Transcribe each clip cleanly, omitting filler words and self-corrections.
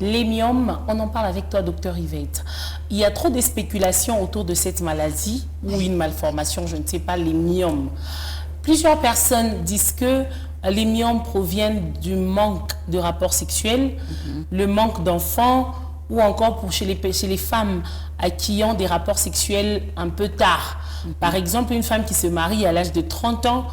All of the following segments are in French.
Les myomes, on en parle avec toi, docteur Yvette. Il y a trop de spéculations autour de cette maladie ou une malformation, je ne sais pas, les myomes. Plusieurs personnes disent que les myomes proviennent du manque de rapports sexuels, le manque d'enfants, ou encore pour chez les femmes qui ont des rapports sexuels un peu tard. Par exemple, une femme qui se marie à l'âge de 30 ans,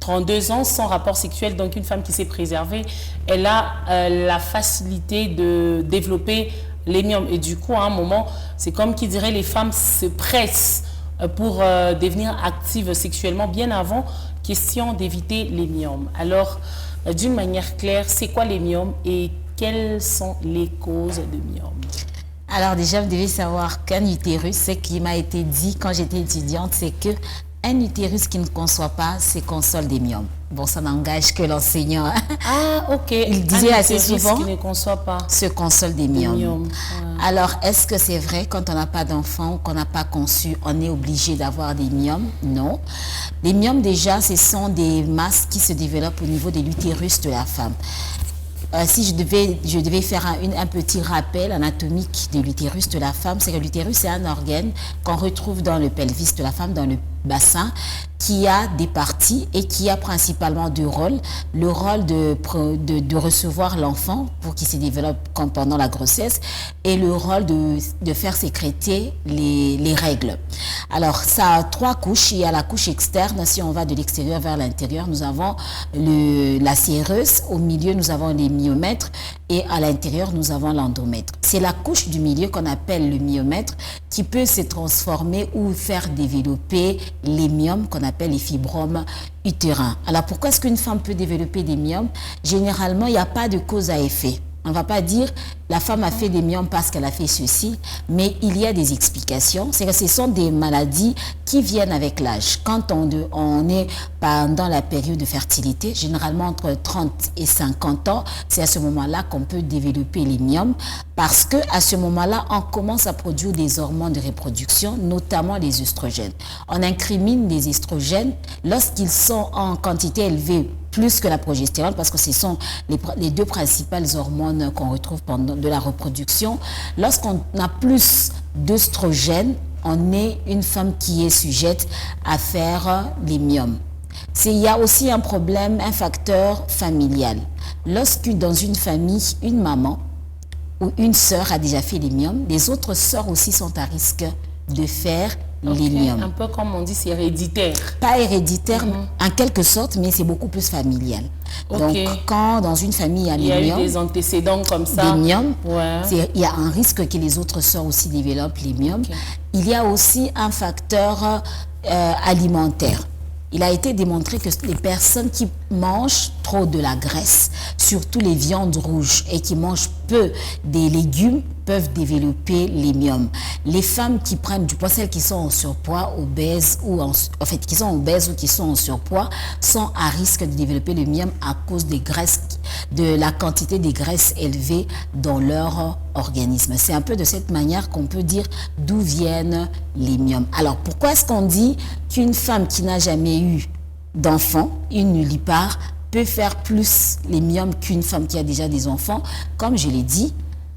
32 ans sans rapport sexuel, donc une femme qui s'est préservée, elle a la facilité de développer les myomes. Et du coup, à un moment, c'est comme qui dirait les femmes se pressent pour devenir actives sexuellement bien avant, question d'éviter les myomes. Alors, d'une manière claire, c'est quoi les myomes et quelles sont les causes de myomes? Alors déjà, vous devez savoir qu'un utérus, ce qui m'a été dit quand j'étais étudiante, c'est que un utérus qui ne conçoit pas, c'est console des myomes. Bon, ça n'engage que l'enseignant. Ah, ok. Il disait assez souvent, qui ne conçoit pas, se console des myomes. Ouais. Alors, est-ce que c'est vrai quand on n'a pas d'enfant ou qu'on n'a pas conçu, on est obligé d'avoir des myomes? Non. Les myomes, déjà, ce sont des masses qui se développent au niveau de l'utérus de la femme. Si je devais faire un petit rappel anatomique de l'utérus de la femme, c'est que l'utérus c'est un organe qu'on retrouve dans le pelvis de la femme, dans le bassin, qui a des parties et qui a principalement deux rôles. Le rôle de recevoir l'enfant pour qu'il se développe comme pendant la grossesse et le rôle de faire sécréter les règles. Alors, ça a trois couches. Il y a la couche externe. Si on va de l'extérieur vers l'intérieur, nous avons la séreuse. Au milieu, nous avons les myomètres et à l'intérieur, nous avons l'endomètre. C'est la couche du milieu qu'on appelle le myomètre qui peut se transformer ou faire développer les myomes qu'on appelle les fibromes utérins. Alors pourquoi est-ce qu'une femme peut développer des myomes? Généralement, il n'y a pas de cause à effet. On ne va pas dire la femme a fait des myomes parce qu'elle a fait ceci, mais il y a des explications. C'est que ce sont des maladies qui viennent avec l'âge. Quand on est pendant la période de fertilité, généralement entre 30 et 50 ans, c'est à ce moment-là qu'on peut développer les myomes parce qu'à ce moment-là, on commence à produire des hormones de reproduction, notamment les œstrogènes. On incrimine les estrogènes lorsqu'ils sont en quantité élevée, plus que la progestérone, parce que ce sont les deux principales hormones qu'on retrouve pendant de la reproduction. Lorsqu'on a plus d'œstrogènes, on est une femme qui est sujette à faire les myomes. Il y a aussi un problème, un facteur familial. Lorsque dans une famille, une maman ou une sœur a déjà fait les myomes, les autres sœurs aussi sont à risque de faire les myomes. Un peu comme on dit, c'est héréditaire. Pas héréditaire, en quelque sorte, mais c'est beaucoup plus familial. Donc, quand dans une famille il y a les myomes, eu des antécédents comme ça, des myomes, il y a un risque que les autres sœurs aussi développent les myomes. Il y a aussi un facteur alimentaire. Il a été démontré que les personnes qui mangent trop de la graisse, surtout les viandes rouges, et qui mangent peu des légumes, peuvent développer les myomes. Les femmes qui prennent du poids, celles qui sont en surpoids, obèses qui sont obèses ou qui sont en surpoids, sont à risque de développer le myome à cause des graisses, de la quantité de graisses élevées dans leur organisme. C'est un peu de cette manière qu'on peut dire d'où viennent les myomes. Alors, pourquoi est-ce qu'on dit qu'une femme qui n'a jamais eu d'enfant, une nullipare, peut faire plus les myomes qu'une femme qui a déjà des enfants? Comme je l'ai dit,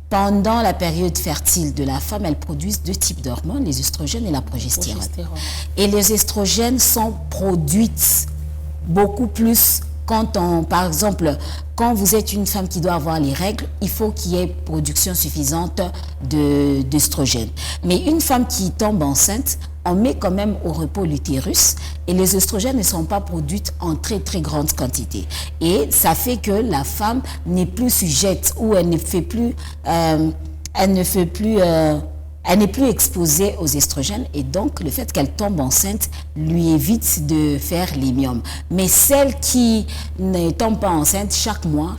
pendant la période fertile de la femme, elle produit deux types d'hormones, les œstrogènes et la progestérone. Et les œstrogènes sont produites beaucoup plus par exemple, quand vous êtes une femme qui doit avoir les règles, il faut qu'il y ait production suffisante d'œstrogènes. Mais une femme qui tombe enceinte, on met quand même au repos l'utérus et les œstrogènes ne sont pas produites en très très grande quantité. Et ça fait que la femme n'est plus sujette ou elle n'est plus exposée aux estrogènes et donc le fait qu'elle tombe enceinte lui évite de faire les myomes. Mais celle qui ne tombe pas enceinte, chaque mois,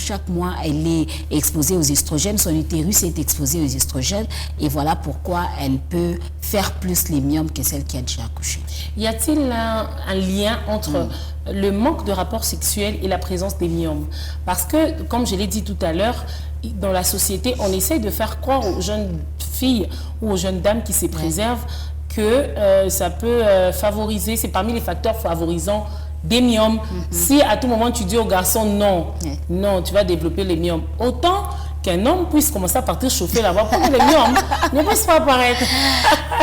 elle est exposée aux estrogènes, son utérus est exposé aux estrogènes et voilà pourquoi elle peut faire plus les myomes que celle qui a déjà accouché. Y a-t-il un lien entre le manque de rapport sexuel et la présence des myomes? Parce que, comme je l'ai dit tout à l'heure, dans la société, on essaye de faire croire aux jeunes filles ou aux jeunes dames qui se préservent que ça peut favoriser, c'est parmi les facteurs favorisants des myomes. Si à tout moment tu dis aux garçons non, non, tu vas développer les myomes. Autant qu'un homme puisse commencer à partir chauffer là-bas pour que les myomes ne puissent pas apparaître.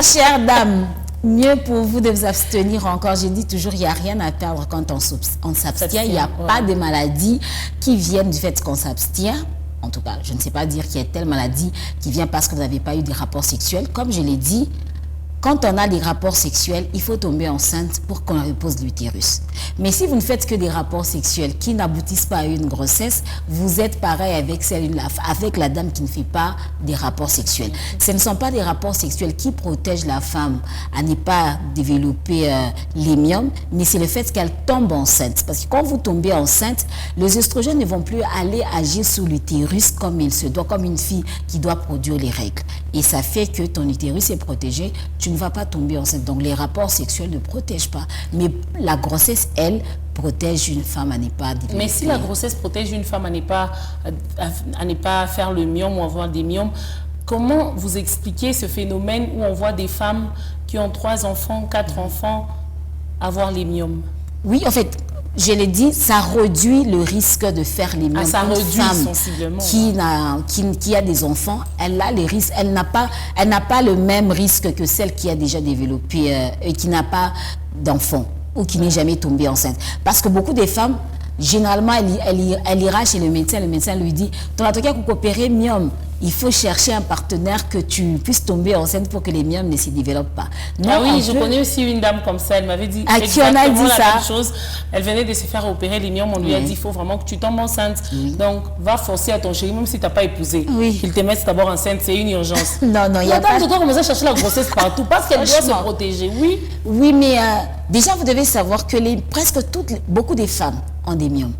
Chère dame, mieux pour vous de vous abstenir encore. Je dis toujours, il n'y a rien à perdre quand on s'abstient. Il n'y a pas de maladies qui viennent du fait qu'on s'abstient. En tout cas, je ne sais pas dire qu'il y a telle maladie qui vient parce que vous n'avez pas eu des rapports sexuels. Comme je l'ai dit, quand on a des rapports sexuels, il faut tomber enceinte pour qu'on repose l'utérus. Mais si vous ne faites que des rapports sexuels qui n'aboutissent pas à une grossesse, vous êtes pareil avec la dame qui ne fait pas des rapports sexuels. Ce ne sont pas des rapports sexuels qui protègent la femme à ne pas développer les myomes, mais c'est le fait qu'elle tombe enceinte. Parce que quand vous tombez enceinte, les oestrogènes ne vont plus aller agir sur l'utérus comme il se doit, comme une fille qui doit produire les règles. Et ça fait que ton utérus est protégé, tu ne vas pas tomber enceinte. Donc les rapports sexuels ne protègent pas. Mais la grossesse, elle, protège une femme à ne pas développer. Mais si la grossesse protège une femme à ne pas faire le myome ou avoir des myomes, comment vous expliquez ce phénomène où on voit des femmes qui ont 3 enfants, 4 enfants avoir les myomes? Oui, en fait, je l'ai dit, ça réduit le risque de faire les myomes. Ça réduit femme sensiblement. Qui a des enfants, elle a les risques. Elle n'a pas le même risque que celle qui a déjà développé et qui n'a pas d'enfants ou qui n'est jamais tombée enceinte. Parce que beaucoup de femmes, généralement, elle ira chez le médecin lui dit, ton atokia pour coopérer myome, il faut chercher un partenaire que tu puisses tomber enceinte pour que les myomes ne se développent pas. Non, oui, je connais aussi une dame comme ça, elle m'avait dit exactement la même chose. Elle venait de se faire opérer les myomes, on lui a dit, il faut vraiment que tu tombes enceinte. Donc, va forcer à ton chéri, même si tu n'as pas épousé, qu'il te mette d'abord enceinte, c'est une urgence. Non, il y a pas... Tu dois commencer à chercher la grossesse partout, parce qu'elle doit se protéger, oui. Oui, mais déjà, vous devez savoir que beaucoup de femmes ont des myomes.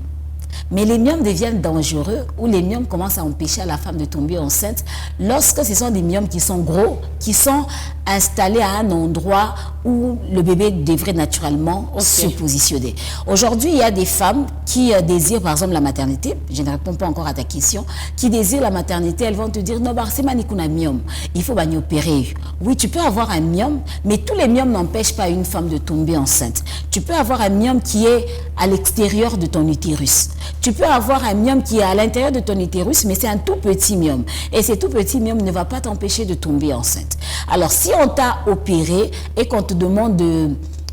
Mais les myomes deviennent dangereux ou les myomes commencent à empêcher la femme de tomber enceinte lorsque ce sont des myomes qui sont gros, qui sont installés à un endroit où le bébé devrait naturellement se positionner. Aujourd'hui, il y a des femmes qui désirent par exemple la maternité, je ne réponds pas encore à ta question, qui désirent la maternité, elles vont te dire non, c'est manikuna myome, il faut opérer. Oui, tu peux avoir un myome, mais tous les myomes n'empêchent pas une femme de tomber enceinte. Tu peux avoir un myome qui est à l'extérieur de ton utérus. Tu peux avoir un myome qui est à l'intérieur de ton utérus, mais c'est un tout petit myome. Et ce tout petit myome ne va pas t'empêcher de tomber enceinte. Alors, si on t'a opéré et qu'on te demande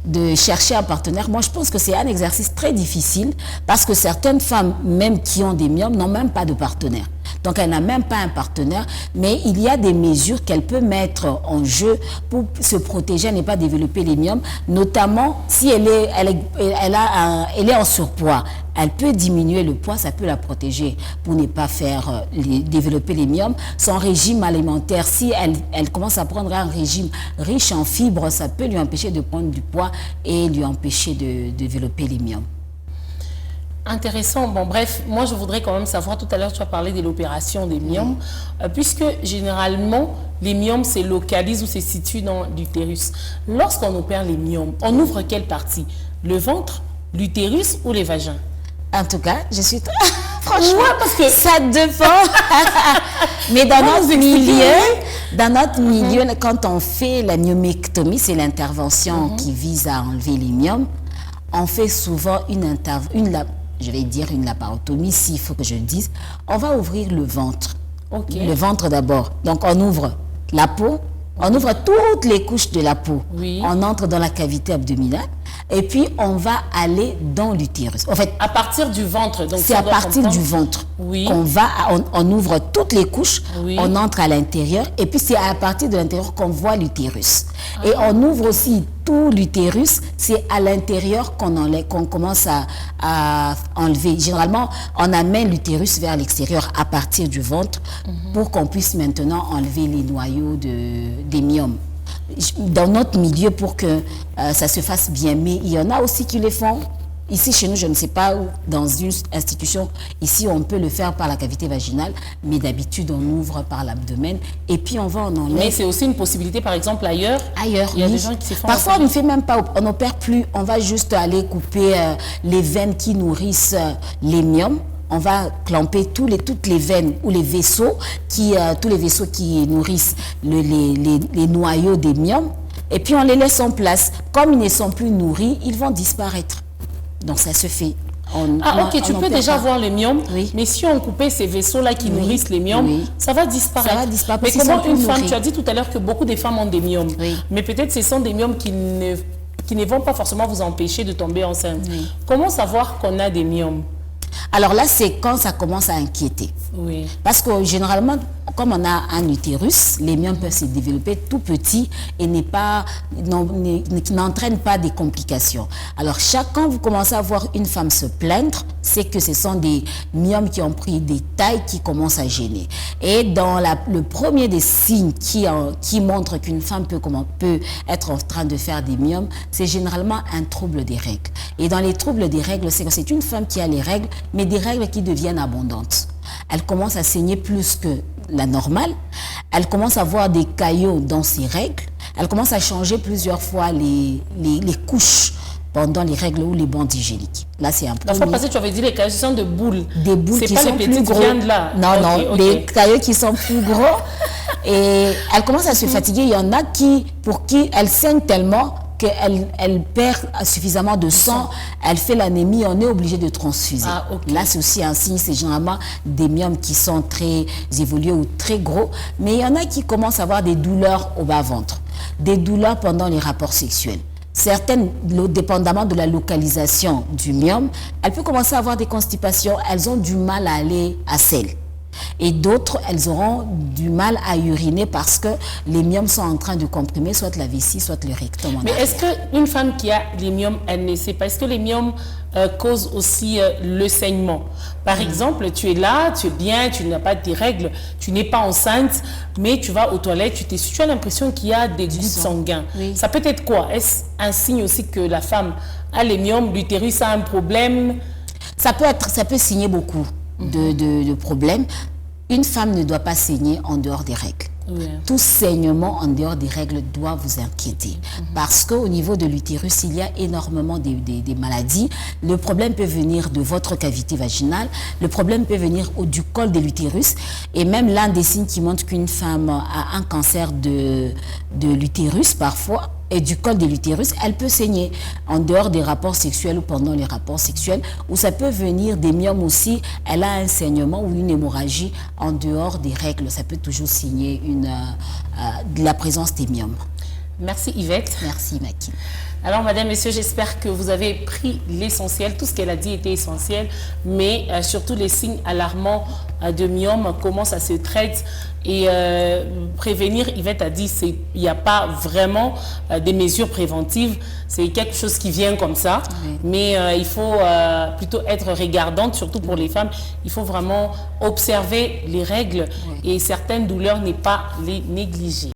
de chercher un partenaire, moi je pense que c'est un exercice très difficile parce que certaines femmes, même qui ont des myomes, n'ont même pas de partenaire. Donc elle n'a même pas un partenaire, mais il y a des mesures qu'elle peut mettre en jeu pour se protéger et ne pas développer les myomes, notamment si elle est en surpoids. Elle peut diminuer le poids, ça peut la protéger pour ne pas faire développer les myomes. Son régime alimentaire, si elle commence à prendre un régime riche en fibres, ça peut lui empêcher de prendre du poids et lui empêcher de développer les myomes. Intéressant. Bon, bref, moi je voudrais quand même savoir, tout à l'heure tu as parlé de l'opération des myomes, puisque généralement les myomes se localisent ou se situent dans l'utérus. Lorsqu'on opère les myomes, on ouvre quelle partie? Le ventre, l'utérus ou les vagins? En tout cas, je suis très... Franchement, parce que ça dépend. Mais dans notre milieu, quand on fait la myomectomie, c'est l'intervention qui vise à enlever les myomes, on fait souvent je vais dire une laparotomie, s'il faut que je le dise. On va ouvrir le ventre. Le ventre d'abord. Donc, on ouvre la peau. On ouvre toutes les couches de la peau. On entre dans la cavité abdominale. Et puis, on va aller dans l'utérus. En fait, à partir du ventre. C'est à partir du ventre qu'on ouvre toutes les couches, on entre à l'intérieur. Et puis, c'est à partir de l'intérieur qu'on voit l'utérus. Et on ouvre aussi tout l'utérus. C'est à l'intérieur qu'on commence à enlever. Généralement, on amène l'utérus vers l'extérieur à partir du ventre pour qu'on puisse maintenant enlever les noyaux des myomes. Dans notre milieu, pour que ça se fasse bien, mais il y en a aussi qui le font. Ici, chez nous, je ne sais pas où, dans une institution, ici, on peut le faire par la cavité vaginale, mais d'habitude, on ouvre par l'abdomen et puis on va en enlever. Mais c'est aussi une possibilité, par exemple, ailleurs. Ailleurs, il y a des gens qui se font... Parfois, on ne fait même pas, on n'opère plus, on va juste aller couper les veines qui nourrissent les myomes. On va clamper toutes les veines ou les vaisseaux tous les vaisseaux qui nourrissent les noyaux des myomes. Et puis on les laisse en place. Comme ils ne sont plus nourris, ils vont disparaître. Donc ça se fait. ok, tu peux déjà voir les myomes, oui. mais si on coupait ces vaisseaux-là qui nourrissent les myomes, ça va disparaître. Ça va disparaître. Mais comment une femme, tu as dit tout à l'heure que beaucoup de femmes ont des myomes, mais peut-être ce sont des myomes qui ne vont pas forcément vous empêcher de tomber enceinte. Comment savoir qu'on a des myomes? Alors là, c'est quand ça commence à inquiéter. Oui. Parce que généralement, comme on a un utérus, les myomes peuvent se développer tout petits et n'entraînent pas des complications. Alors, quand vous commencez à voir une femme se plaindre, c'est que ce sont des myomes qui ont pris des tailles qui commencent à gêner. Et dans le premier des signes qui montre qu'une femme peut être en train de faire des myomes, c'est généralement un trouble des règles. Et dans les troubles des règles, c'est que c'est une femme qui a les règles, mais des règles qui deviennent abondantes. Elle commence à saigner plus que la normale. Elle commence à avoir des caillots dans ses règles. Elle commence à changer plusieurs fois les couches pendant les règles ou les bandes hygiéniques. Là, c'est un premier. La fois passée, tu avais dit les caillots sont de boules. Des boules qui sont plus gros. Là. Non, des caillots qui sont plus gros. Et elle commence à se fatiguer. Il y en a pour qui elle saigne tellement qu'elle perd suffisamment de sang, elle fait l'anémie, on est obligé de transfuser. Là, c'est aussi un signe, c'est généralement des myomes qui sont très évolués ou très gros, mais il y en a qui commencent à avoir des douleurs au bas-ventre, des douleurs pendant les rapports sexuels. Certaines, dépendamment de la localisation du myome, elles peuvent commencer à avoir des constipations, elles ont du mal à aller à selle. Et d'autres, elles auront du mal à uriner parce que les myomes sont en train de comprimer soit la vessie, soit le rectum. Mais est-ce qu'une femme qui a les myomes, elle ne sait pas? Est-ce que les myomes causent aussi le saignement? Par exemple, tu es là, tu es bien, tu n'as pas tes règles, tu n'es pas enceinte, mais tu vas aux toilettes, tu as l'impression qu'il y a des gouttes sanguines. Ça peut être quoi? Est-ce un signe aussi que la femme a les myomes, l'utérus a un problème? Ça peut signer beaucoup de problèmes. Une femme ne doit pas saigner en dehors des règles. Tout saignement en dehors des règles doit vous inquiéter. Parce qu'au niveau de l'utérus, il y a énormément des maladies. Le problème peut venir de votre cavité vaginale. Le problème peut venir du col de l'utérus. Et même l'un des signes qui montre qu'une femme a un cancer de l'utérus parfois, et du col de l'utérus, elle peut saigner en dehors des rapports sexuels ou pendant les rapports sexuels, ou ça peut venir des myomes aussi, elle a un saignement ou une hémorragie en dehors des règles. Ça peut toujours signer de la présence des myomes. Merci Yvette. Merci Maki. Alors, madame, messieurs, j'espère que vous avez pris l'essentiel. Tout ce qu'elle a dit était essentiel, mais surtout les signes alarmants de myome, comment ça se traite. Et prévenir, Yvette a dit, il n'y a pas vraiment des mesures préventives. C'est quelque chose qui vient comme ça. Mais il faut plutôt être regardante, surtout pour les femmes. Il faut vraiment observer les règles et certaines douleurs, ne pas les négliger.